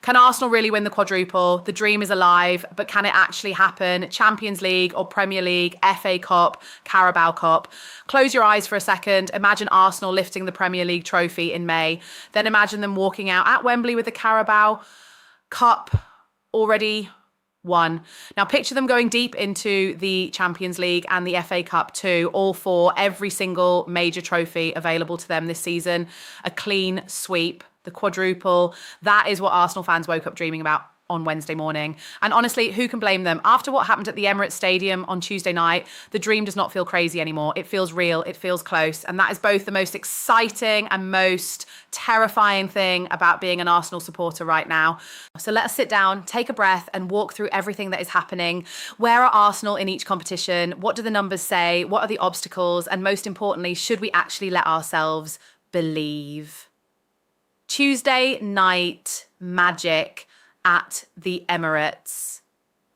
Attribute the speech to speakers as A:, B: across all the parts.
A: Can Arsenal really win the quadruple? The dream is alive, but can it actually happen? Champions League or Premier League, FA Cup, Carabao Cup. Close your eyes for a second. Imagine Arsenal lifting the Premier League trophy in May. Then imagine them walking out at Wembley with the Carabao Cup already won. Now picture them going deep into the Champions League and the FA Cup too, all for every single major trophy available to them this season. A clean sweep, the quadruple. That is what Arsenal fans woke up dreaming about on Wednesday morning. And honestly, who can blame them? After what happened at the Emirates Stadium on Tuesday night, the dream does not feel crazy anymore. It feels real, it feels close. And that is both the most exciting and most terrifying thing about being an Arsenal supporter right now. So let us sit down, take a breath, and walk through everything that is happening. Where are Arsenal in each competition? What do the numbers say? What are the obstacles? And most importantly, should we actually let ourselves believe? Tuesday night magic at the Emirates.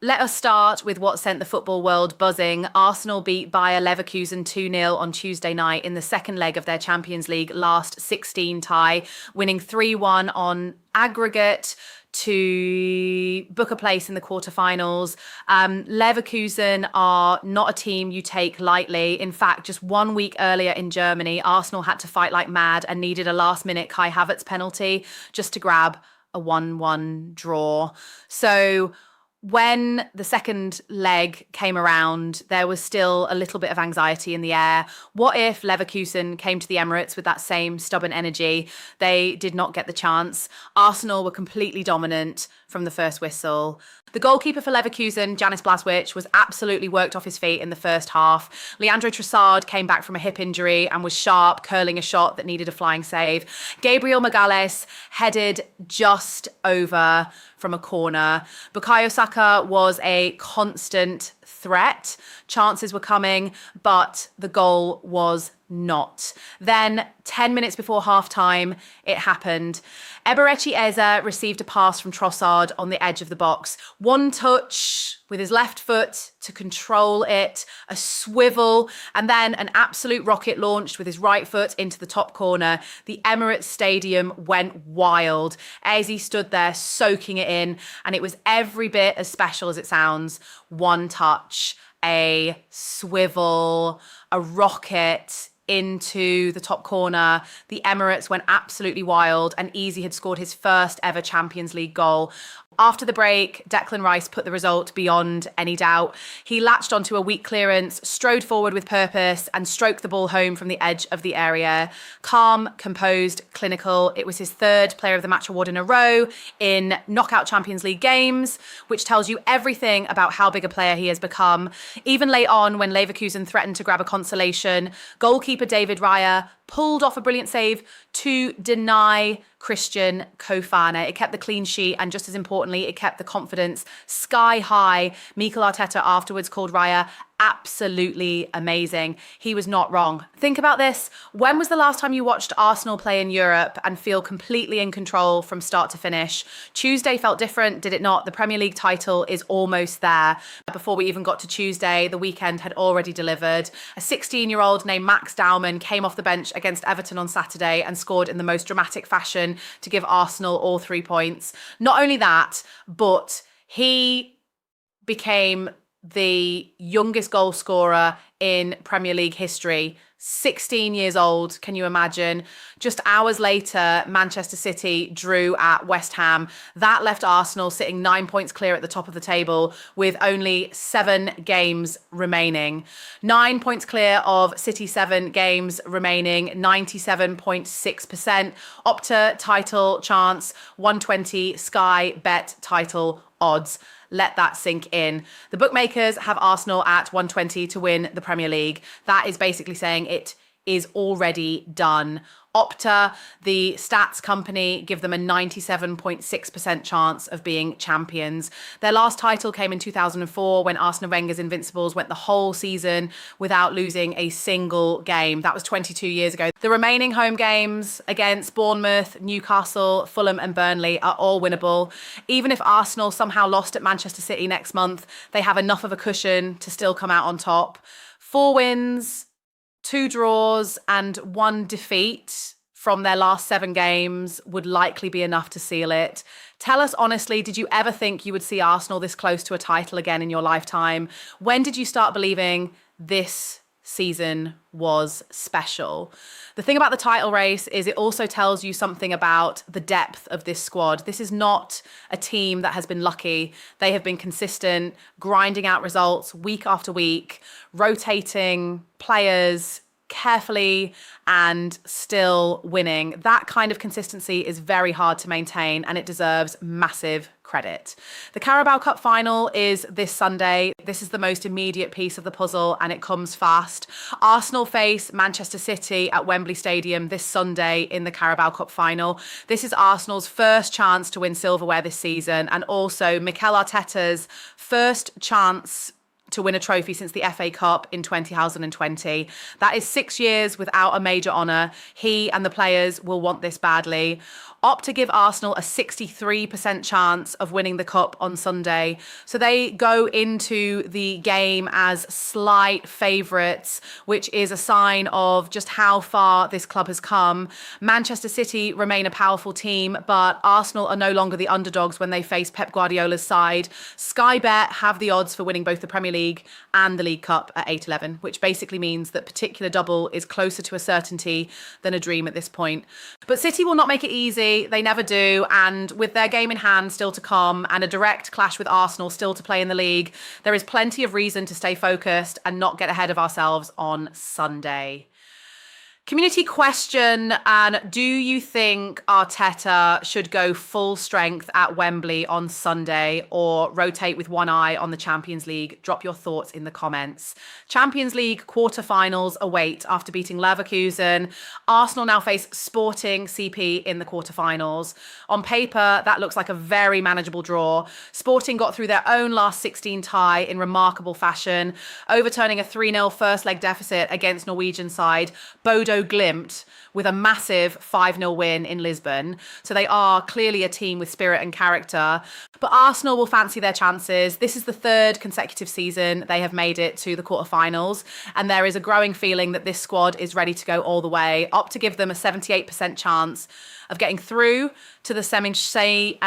A: Let us start with what sent the football world buzzing. Arsenal beat Bayer Leverkusen 2-0 on Tuesday night in the second leg of their Champions League last 16 tie, winning 3-1 on aggregate to book a place in the quarterfinals. Leverkusen are not a team you take lightly. In fact, just 1 week earlier in Germany, Arsenal had to fight like mad and needed a last-minute Kai Havertz penalty just to grab a 1-1 draw. So when the second leg came around, there was still a little bit of anxiety in the air. What if Leverkusen came to the Emirates with that same stubborn energy? They did not get the chance. Arsenal were completely dominant from the first whistle. The goalkeeper for Leverkusen, Janis Blaswich, was absolutely worked off his feet in the first half. Leandro Trossard came back from a hip injury and was sharp, curling a shot that needed a flying save. Gabriel Magalhaes headed just over from a corner. Bukayo Saka was a constant threat. Chances were coming, but the goal was not. Then 10 minutes before half-time, it happened. Emergence of Eze received a pass from Trossard on the edge of the box. One touch with his left foot to control it, a swivel, and then an absolute rocket launched with his right foot into the top corner. The Emirates Stadium went wild. Eze stood there soaking it in, and it was every bit as special as it sounds. One touch, a swivel, a rocket into the top corner. The Emirates went absolutely wild, and Eze had scored his first ever Champions League goal. After the break, Declan Rice put the result beyond any doubt. He latched onto a weak clearance, strode forward with purpose, and stroked the ball home from the edge of the area. Calm, composed, clinical. It was his third Player of the Match award in a row in knockout Champions League games, which tells you everything about how big a player he has become. Even late on, when Leverkusen threatened to grab a consolation, goalkeeper David Raya pulled off a brilliant save to deny Christian Kofana. It kept the clean sheet, and just as importantly, it kept the confidence sky high. Mikel Arteta afterwards called Raya absolutely amazing. He was not wrong. Think about this. When was the last time you watched Arsenal play in Europe and feel completely in control from start to finish? Tuesday felt different, did it not? The Premier League title is almost there. Before we even got to Tuesday, the weekend had already delivered. A 16-year-old named Max Dowman came off the bench against Everton on Saturday and scored in the most dramatic fashion to give Arsenal all 3 points. Not only that, but he became the youngest goal scorer in Premier League history. 16 years old, can you imagine? Just hours later, Manchester City drew at West Ham. That left Arsenal sitting 9 points clear at the top of the table with only 7 games remaining. 9 points clear of City's 7 games remaining, 97.6%. Opta title chance, 120 Sky Bet title odds. Let that sink in. The bookmakers have Arsenal at 120 to win the Premier League. That is basically saying it is already done. Opta, the stats company, give them a 97.6% chance of being champions. Their last title came in 2004 when Arsene Wenger's Invincibles went the whole season without losing a single game. That was 22 years ago. The remaining home games against Bournemouth, Newcastle, Fulham and Burnley are all winnable. Even if Arsenal somehow lost at Manchester City next month, they have enough of a cushion to still come out on top. 4 wins, 2 draws and 1 defeat from their last 7 games would likely be enough to seal it. Tell us honestly, did you ever think you would see Arsenal this close to a title again in your lifetime? When did you start believing this season was special? The thing about the title race is it also tells you something about the depth of this squad. This is not a team that has been lucky. They have been consistent, grinding out results week after week, rotating players carefully and still winning. That kind of consistency is very hard to maintain, and it deserves massive credit. The Carabao Cup final is this Sunday. This is the most immediate piece of the puzzle, and it comes fast. Arsenal face Manchester City at Wembley Stadium this Sunday in the Carabao Cup final. This is Arsenal's first chance to win silverware this season, and also Mikel Arteta's first chance to win a trophy since the FA Cup in 2020. That is 6 years without a major honour. He and the players will want this badly. Opt to give Arsenal a 63% chance of winning the Cup on Sunday. So they go into the game as slight favourites, which is a sign of just how far this club has come. Manchester City remain a powerful team, but Arsenal are no longer the underdogs when they face Pep Guardiola's side. Sky Bet have the odds for winning both the Premier League and the League Cup at 8-11, which basically means that particular double is closer to a certainty than a dream at this point. But City will not make it easy. They never do. And with their game in hand still to come and a direct clash with Arsenal still to play in the league, there is plenty of reason to stay focused and not get ahead of ourselves on Sunday. Community question, and do you think Arteta should go full strength at Wembley on Sunday or rotate with one eye on the Champions League? Drop your thoughts in the comments. Champions League quarterfinals await after beating Leverkusen. Arsenal now face Sporting CP in the quarterfinals. On paper, that looks like a very manageable draw. Sporting got through their own last 16 tie in remarkable fashion, overturning a 3-0 first leg deficit against Norwegian side Bodo Glimt with a massive 5-0 win in Lisbon. So they are clearly a team with spirit and character. But Arsenal will fancy their chances. This is the third consecutive season they have made it to the quarterfinals, and there is a growing feeling that this squad is ready to go all the way. Opt to give them a 78% chance of getting through to the semi-finals,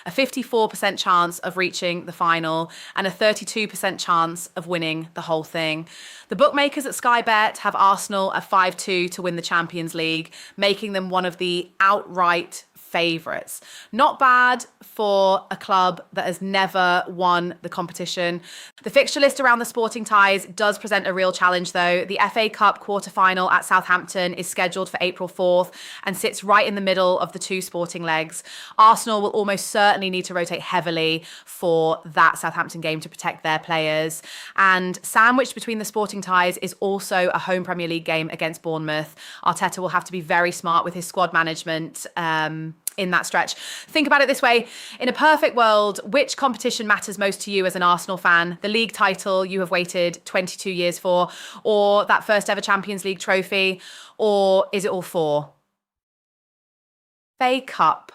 A: a 54% chance of reaching the final, and a 32% chance of winning the whole thing. The bookmakers at Sky Bet have Arsenal at 5-2 to win the Champions League, making them one of the outright favourites. Not bad for a club that has never won the competition. The fixture list around the Sporting ties does present a real challenge though. The FA Cup quarter-final at Southampton is scheduled for April 4th and sits right in the middle of the two Sporting legs. Arsenal will almost certainly need to rotate heavily for that Southampton game to protect their players. And sandwiched between the Sporting ties is also a home Premier League game against Bournemouth. Arteta will have to be very smart with his squad management in that stretch. Think about it this way. In a perfect world, which competition matters most to you as an Arsenal fan? The league title you have waited 22 years for, or that first ever Champions League trophy, or is it all four? FA Cup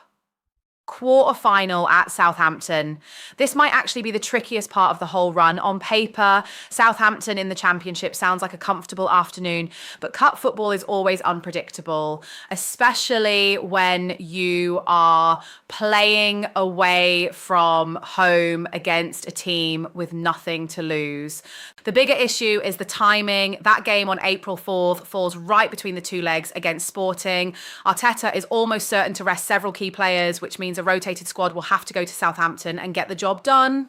A: quarter-final at Southampton. This might actually be the trickiest part of the whole run. On paper, Southampton in the Championship sounds like a comfortable afternoon, but cup football is always unpredictable, especially when you are playing away from home against a team with nothing to lose. The bigger issue is the timing. That game on April 4th falls right between the two legs against Sporting. Arteta is almost certain to rest several key players, which means a rotated squad will have to go to Southampton and get the job done.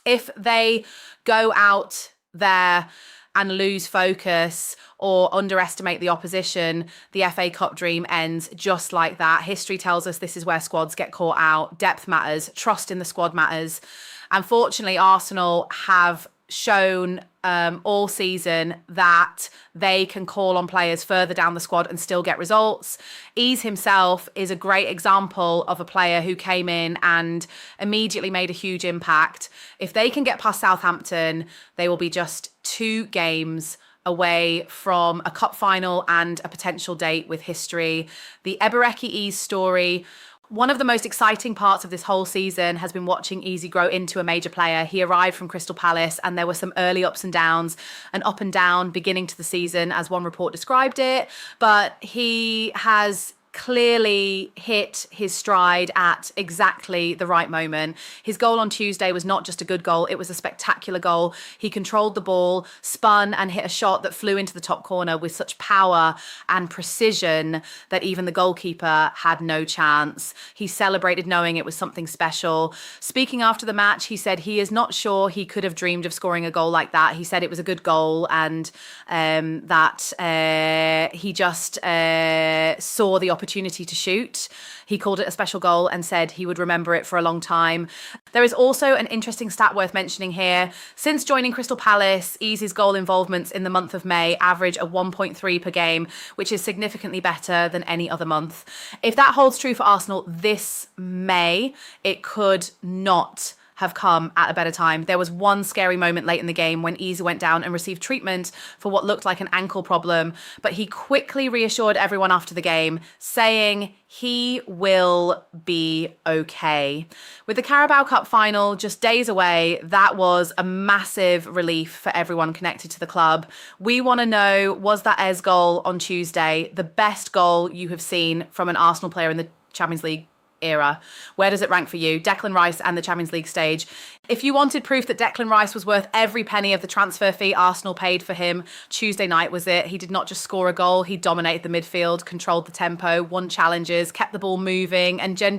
A: If they go out there and lose focus or underestimate the opposition, the FA Cup dream ends just like that. History tells us this is where squads get caught out. Depth matters. Trust in the squad matters. Unfortunately, Arsenal have shown all season that they can call on players further down the squad and still get results. Eze himself is a great example of a player who came in and immediately made a huge impact. If they can get past Southampton, they will be just 2 games away from a cup final and a potential date with history. The Ebereki Eze story. One of the most exciting parts of this whole season has been watching Eze grow into a major player. He arrived from Crystal Palace and there were some early ups and downs, an up and down beginning to the season as one report described it, but he has clearly hit his stride at exactly the right moment. His goal on Tuesday was not just a good goal, it was a spectacular goal. He controlled the ball, spun and hit a shot that flew into the top corner with such power and precision that even the goalkeeper had no chance. He celebrated knowing it was something special. Speaking after the match, he said he is not sure he could have dreamed of scoring a goal like that. He said it was a good goal and that he just saw the opportunity to shoot. He called it a special goal and said he would remember it for a long time. There is also an interesting stat worth mentioning here. Since joining Crystal Palace, Eze's goal involvements in the month of May average a 1.3 per game, which is significantly better than any other month. If that holds true for Arsenal this May, it could not have come at a better time. There was one scary moment late in the game when Eze went down and received treatment for what looked like an ankle problem, but he quickly reassured everyone after the game, saying he will be okay. With the Carabao Cup final just days away, that was a massive relief for everyone connected to the club. We want to know, was that Eze goal on Tuesday the best goal you have seen from an Arsenal player in the Champions League era? Where does it rank for you? Declan Rice and the Champions League stage. If you wanted proof that Declan Rice was worth every penny of the transfer fee Arsenal paid for him, Tuesday night was it. He did not just score a goal, he dominated the midfield, controlled the tempo, won challenges, kept the ball moving, and he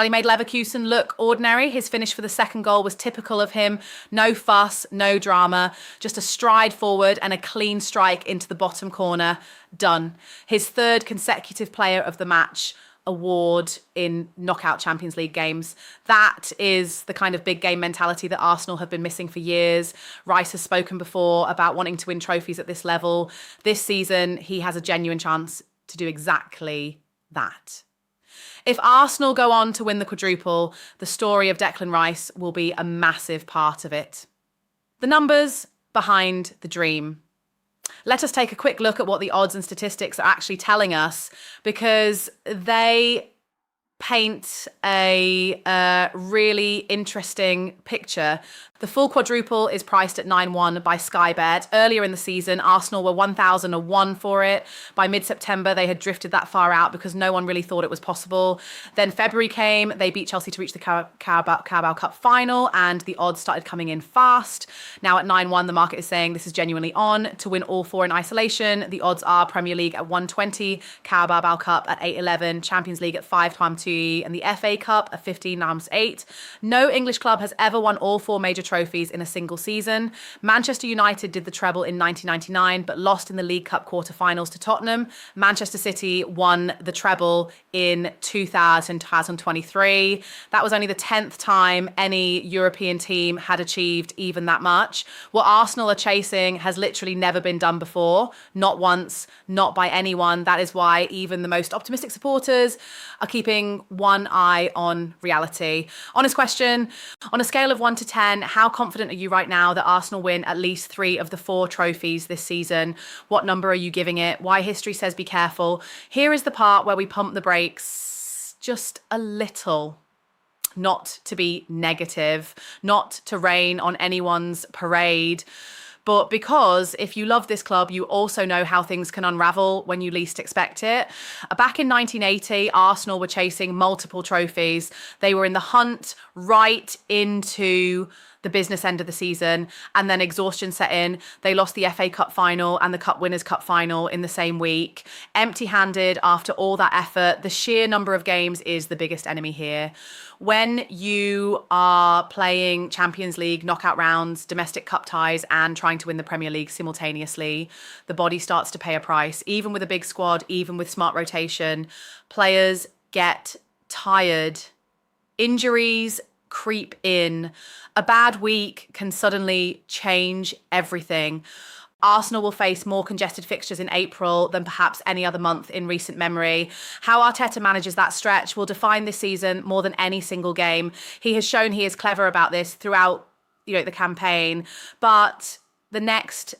A: made Leverkusen look ordinary. His finish for the second goal was typical of him. No fuss, no drama, just a stride forward and a clean strike into the bottom corner. Done. His third consecutive player of the match award in knockout Champions League games. That is the kind of big game mentality that Arsenal have been missing for years. Rice has spoken before about wanting to win trophies at this level. This season, he has a genuine chance to do exactly that. If Arsenal go on to win the quadruple, the story of Declan Rice will be a massive part of it. The numbers behind the dream. Let us take a quick look at what the odds and statistics are actually telling us, because they paint a really interesting picture. The full quadruple is priced at 9-1 by Sky Bet. Earlier in the season, Arsenal were 1,001 for it. By mid-September, they had drifted that far out because no one really thought it was possible. Then February came, they beat Chelsea to reach the Carabao Cup final, and the odds started coming in fast. Now at 9-1, the market is saying this is genuinely on. To win all four in isolation, the odds are Premier League at 120, Carabao Cup at 8-11, Champions League at 5x2, and the FA Cup at 15x8. No English club has ever won all four major trophies in a single season. Manchester United did the treble in 1999 but lost in the League Cup quarter-finals to Tottenham. Manchester City won the treble in 2023. That was only the 10th time any European team had achieved even that much. What Arsenal are chasing has literally never been done before. Not once, not by anyone. That is why even the most optimistic supporters are keeping one eye on reality. Honest question, on a scale of 1 to 10, how confident are you right now that Arsenal win at least 3 of the 4 trophies this season? What number are you giving it? Why history says be careful. Here is the part where we pump the brakes just a little. Not to be negative, not to rain on anyone's parade, but because if you love this club, you also know how things can unravel when you least expect it. Back in 1980, Arsenal were chasing multiple trophies. They were in the hunt right into the business end of the season, and then exhaustion set in. They lost the FA Cup final and the Cup Winners' Cup final in the same week. Empty-handed after all that effort, the sheer number of games is the biggest enemy here. When you are playing Champions League knockout rounds, domestic cup ties, and trying to win the Premier League simultaneously, the body starts to pay a price. Even with a big squad, even with smart rotation, players get tired. Injuries creep in. A bad week can suddenly change everything. Arsenal will face more congested fixtures in April than perhaps any other month in recent memory. How Arteta manages that stretch will define this season more than any single game. He has shown he is clever about this throughout, the campaign, but the next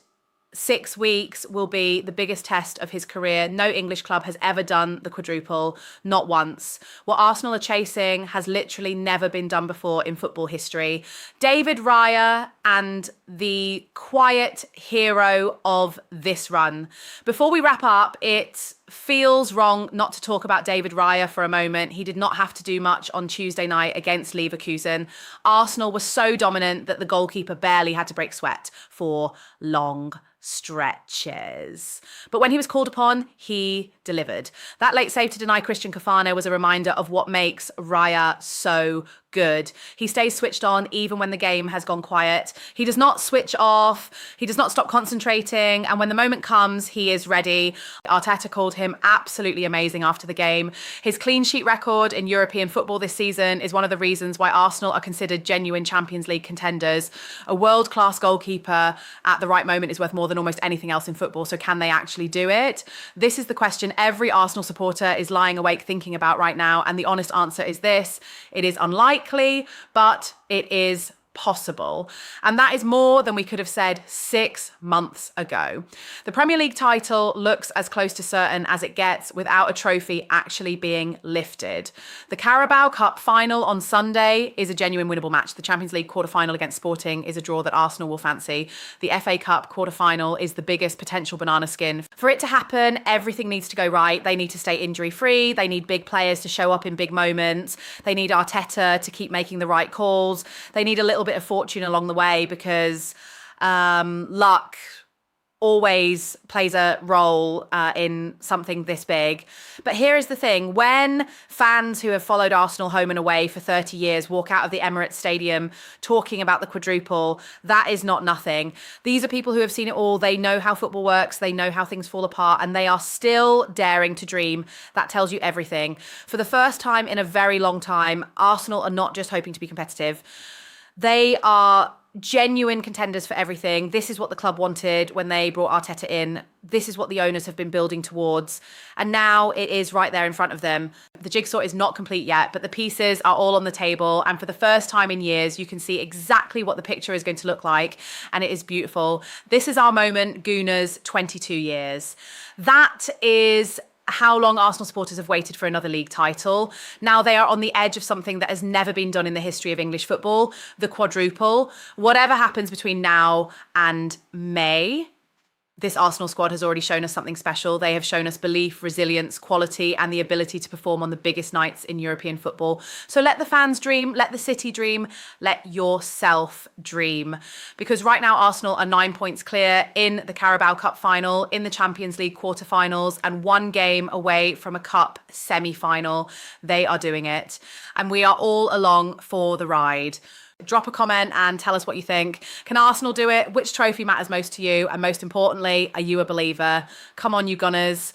A: 6 weeks will be the biggest test of his career. No English club has ever done the quadruple, not once. What Arsenal are chasing has literally never been done before in football history. David Raya and the quiet hero of this run. Before we wrap up, it feels wrong not to talk about David Raya for a moment. He did not have to do much on Tuesday night against Leverkusen. Arsenal was so dominant that the goalkeeper barely had to break sweat for long stretches. But when he was called upon, he delivered. That late save to deny Christian Cafano was a reminder of what makes Raya so good. He stays switched on even when the game has gone quiet. He does not switch off. He does not stop concentrating. And when the moment comes, he is ready. Arteta called him absolutely amazing after the game. His clean sheet record in European football this season is one of the reasons why Arsenal are considered genuine Champions League contenders. A world-class goalkeeper at the right moment is worth more than almost anything else in football. So can they actually do it? This is the question every Arsenal supporter is lying awake thinking about right now. And the honest answer is this: it is unlikely, but it is possible. And that is more than we could have said 6 months ago. The Premier League title looks as close to certain as it gets without a trophy actually being lifted. The Carabao Cup final on Sunday is a genuine winnable match. The Champions League quarter-final against Sporting is a draw that Arsenal will fancy. The FA Cup quarter-final is the biggest potential banana skin. For it to happen, everything needs to go right. They need to stay injury-free. They need big players to show up in big moments. They need Arteta to keep making the right calls. They need a little bit of fortune along the way, because luck always plays a role in something this big. But here is the thing: when fans who have followed Arsenal home and away for 30 years walk out of the Emirates Stadium talking about the quadruple, that is not nothing. These are people who have seen it all. They know how football works. They know how things fall apart, and they are still daring to dream. That tells you everything. For the first time in a very long time, Arsenal are not just hoping to be competitive. They are genuine contenders for everything. This is what the club wanted when they brought Arteta in. This is what the owners have been building towards. And now it is right there in front of them. The jigsaw is not complete yet, but the pieces are all on the table. And for the first time in years, you can see exactly what the picture is going to look like. And it is beautiful. This is our moment, Gooners, 22 years. That is how long Arsenal supporters have waited for another league title. Now they are on the edge of something that has never been done in the history of English football, the quadruple. Whatever happens between now and May, this Arsenal squad has already shown us something special. They have shown us belief, resilience, quality, and the ability to perform on the biggest nights in European football. So let the fans dream, let the city dream, let yourself dream. Because right now Arsenal are 9 points clear in the Carabao Cup final, in the Champions League quarterfinals, and 1 game away from a cup semi-final. They are doing it. And we are all along for the ride. Drop a comment and tell us what you think. Can Arsenal do it? Which trophy matters most to you? And most importantly, are you a believer? Come on, you Gunners.